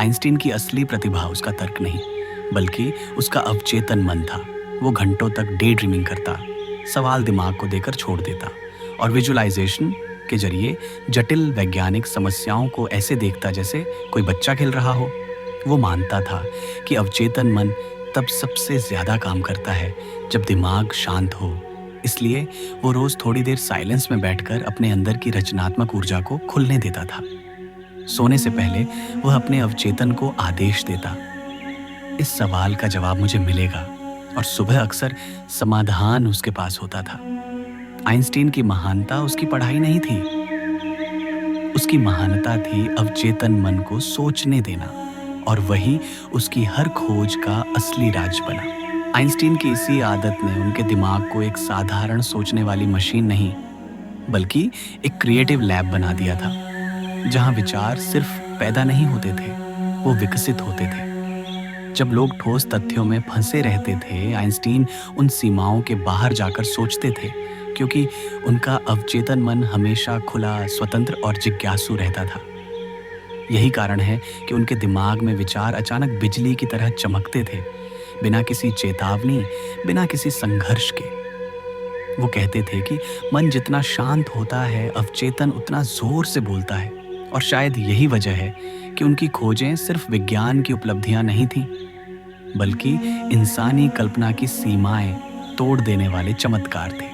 Einstein की असली प्रतिभा उसका तर्क नहीं, बल्कि उसका अवचेतन मन था। वो घंटों तक डे ड्रीमिंग करता, सवाल दिमाग को देकर छोड़ देता और विजुअलाइजेशन के जरिए जटिल वैज्ञानिक समस्याओं को ऐसे देखता जैसे कोई बच्चा खेल रहा हो। वो मानता था कि अवचेतन मन तब सबसे ज्यादा काम करता है जब दिमाग शांत हो। इसलिए वो रोज थोड़ी देर साइलेंस में बैठकर अपने अंदर की रचनात्मक ऊर्जा को खुलने देता था। सोने से पहले वह अपने अवचेतन को आदेश देता, इस सवाल का जवाब मुझे मिलेगा, और सुबह अक्सर समाधान उसके पास होता था। आइंस्टीन की महानता उसकी पढ़ाई नहीं थी, उसकी महानता थी अवचेतन मन को सोचने देना, और वही उसकी हर खोज का असली राज बना। आइंस्टीन की इसी आदत ने उनके दिमाग को एक साधारण सोचने वाली मशीन नहीं, बल्कि एक क्रिएटिव लैब बना दिया था, जहां विचार सिर्फ पैदा नहीं होते थे, वो विकसित होते थे। जब लोग ठोस तथ्यों में फंसे रहते थे, आइंस्टीन उन सीमाओं के बाहर जाकर सोचते थे, क्योंकि उनका अवचेतन मन हमेशा खुला, स्वतंत्र और जिज्ञासु रहता था। यही कारण है कि उनके दिमाग में विचार अचानक बिजली की तरह चमकते थे, बिना किसी चेतावनी, बिना किसी संघर्ष के। वो कहते थे कि मन जितना शांत होता है, अवचेतन उतना जोर से बोलता है, और शायद यही वजह है कि उनकी खोजें सिर्फ विज्ञान की उपलब्धियां नहीं थीं, बल्कि इंसानी कल्पना की सीमाएं तोड़ देने वाले चमत्कार थे।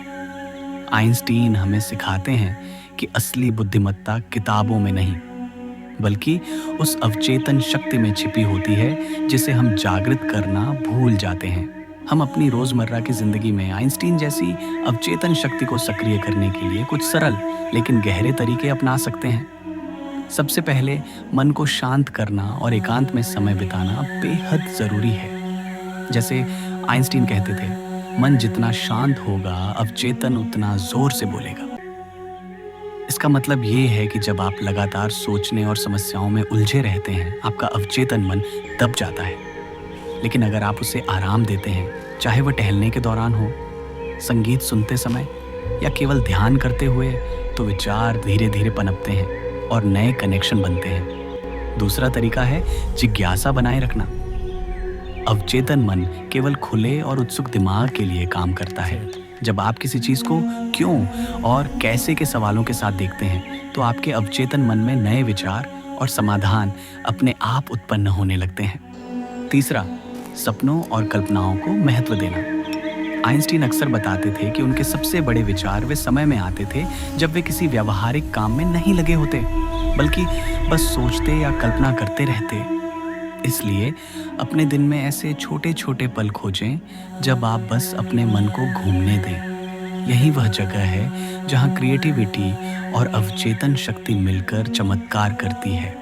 आइंस्टीन हमें सिखाते हैं कि असली बुद्धिमत्ता किताबों में नहीं, बल्कि उस अवचेतन शक्ति में छिपी होती है जिसे हम जागृत करना भूल जाते हैं। हम अपनी रोजमर्रा की जिंदगी में आइंस्टीन जैसी अवचेतन शक्ति को सक्रिय करने के लिए कुछ सरल लेकिन गहरे तरीके अपना सकते हैं। सबसे पहले मन को शांत करना और एकांत में समय बिताना बेहद जरूरी है। जैसे आइंस्टीन कहते थे, मन जितना शांत होगा, अवचेतन उतना जोर से बोलेगा। इसका मतलब ये है कि जब आप लगातार सोचने और समस्याओं में उलझे रहते हैं, आपका अवचेतन मन दब जाता है। लेकिन अगर आप उसे आराम देते हैं, चाहे वह टहलने के दौरान हो, संगीत सुनते समय या केवल ध्यान करते हुए, तो विचार धीरे धीरे पनपते हैं और नए कनेक्शन बनते हैं। दूसरा तरीका है जिज्ञासा बनाए रखना। अवचेतन मन केवल खुले और उत्सुक दिमाग के लिए काम करता है। जब आप किसी चीज को क्यों और कैसे के सवालों के साथ देखते हैं, तो आपके अवचेतन मन में नए विचार और समाधान अपने आप उत्पन्न होने लगते हैं। तीसरा, सपनों और कल्पनाओं को महत्व देना। आइंस्टीन अक्सर बताते थे कि उनके सबसे बड़े विचार वे समय में आते थे जब वे किसी व्यावहारिक काम में नहीं लगे होते, बल्कि बस सोचते या कल्पना करते रहते। इसलिए अपने दिन में ऐसे छोटे छोटे पल खोजें जब आप बस अपने मन को घूमने दें। यही वह जगह है जहां क्रिएटिविटी और अवचेतन शक्ति मिलकर चमत्कार करती है।